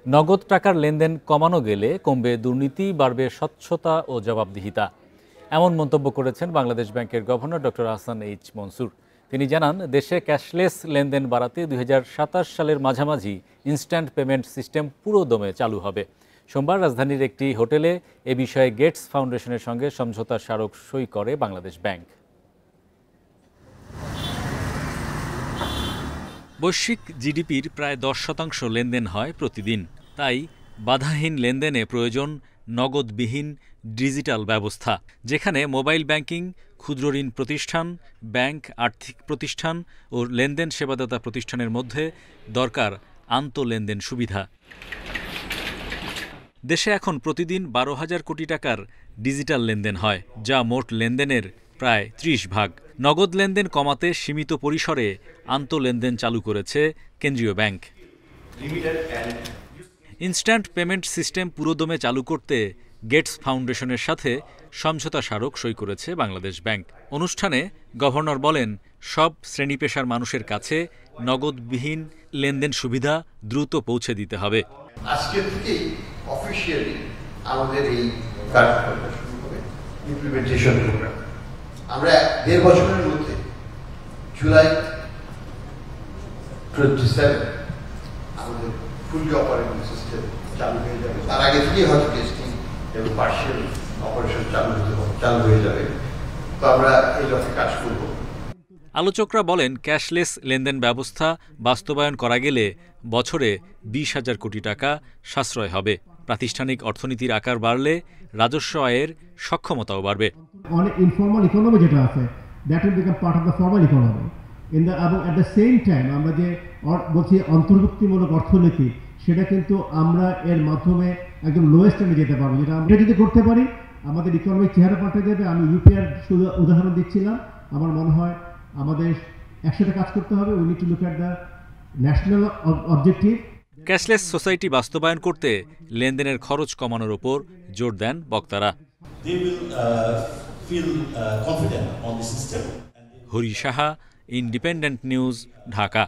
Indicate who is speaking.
Speaker 1: নগদ টাকার লেনদেন কমানো গেলে কমবে দুর্নীতি, বাড়বে স্বচ্ছতা ও জবাবদিহিতা। এমন মন্তব্য করেছেন বাংলাদেশ ব্যাংকের governor doctor Ahsan H Mansur. তিনি জানান, দেশে ক্যাশলেস লেনদেন বাড়াতে 2027 সালের মাঝামাঝি ইনস্ট্যান্ট পেমেন্ট সিস্টেম পুরোদমে চালু হবে। সোমবার রাজধানীর একটি হোটেলে এ বিষয়ে গেটস ফাউন্ডেশনের সঙ্গে সমঝোতা স্মারক সই করে বাংলাদেশ ব্যাংক। বৈশ্বিক জিডিপির প্রায় 10% লেনদেন হয় প্রতিদিন। তাই বাধাহীন লেনদেনে প্রয়োজন নগদবিহীন ডিজিটাল ব্যবস্থা, যেখানে মোবাইল ব্যাংকিং, ক্ষুদ্র ঋণ প্রতিষ্ঠান, ব্যাংক, আর্থিক প্রতিষ্ঠান ও লেনদেন সেবাদাতা প্রতিষ্ঠানের মধ্যে দরকার আন্তঃলেনদেন সুবিধা। দেশে এখন প্রতিদিন 12,000 কোটি টাকার ডিজিটাল লেনদেন হয়, যা মোট লেনদেনের প্রায় 30 ভাগ। নগদ লেনদেন কমাতে সীমিত পরিসরে আন্তঃলেনদেন চালু করেছে কেন্দ্রীয় ব্যাংক। ইনস্ট্যান্ট পেমেন্ট সিস্টেম পুরোদমে চালু করতে গেটস ফাউন্ডেশনের সাথে সমঝোতা স্মারক সই করেছে বাংলাদেশ ব্যাংক। অনুষ্ঠানে গভর্নর বলেন, সব শ্রেণী পেশার মানুষের কাছে নগদবিহীন লেনদেন সুবিধা দ্রুত পৌঁছে দিতে হবে।
Speaker 2: আজকে থেকেই অফিশিয়ালি আমাদের এই কার্যক্রমটা শুরু হবে, ইমপ্লিমেন্টেশন প্রোগ্রাম। আমরা 1.5 বছরের মধ্যে জুলাই 27 আমাদের ফুললি অপারেটিং সিস্টেম চালু হয়ে যাবে। তার আগে থেকেই হয়তো টেস্টিং এবং পার্শিয়াল অপারেশন চালু হয়ে যাবে। তো আমরা এই লক্ষ্যে কাজ করব।
Speaker 1: আলোচকরা বলেন, ক্যাশলেস লেনদেন ব্যবস্থা বাস্তবায়ন করা গেলে বছরে 20,000 কোটি টাকা সাশ্রয় হবে। প্রাতিষ্ঠানিক অর্থনীতির আকার বাড়লে রাজস্ব আয়ের সক্ষমতাও বাড়বে।
Speaker 3: অনেক ইনফর্মাল ইকোনমি যেটা আছে, that will become part of the formal economy এবং অ্যাট দ্য সেম টাইম আমরা যে বলছি অন্তর্ভুক্তিমূলক অর্থনীতি, সেটা কিন্তু আমরা এর মাধ্যমে একদম লোয়েস্ট টাইমে যেতে পারবো। যেটা আমরা যদি করতে পারি, আমাদের ইকোনমিক চেহারা পাল্টে যাবে। আমি ইউপিআর শুধু উদাহরণ দিচ্ছিলাম। আমার মনে হয় আমাদের একসাথে কাজ করতে হবে। We need to look at the national objective.
Speaker 1: Cashless society বাস্তবায়ন করতে লেনদেনের খরচ কমানোর ওপর জোর দেন বক্তারা। Hari Saha, independent news, Dhaka.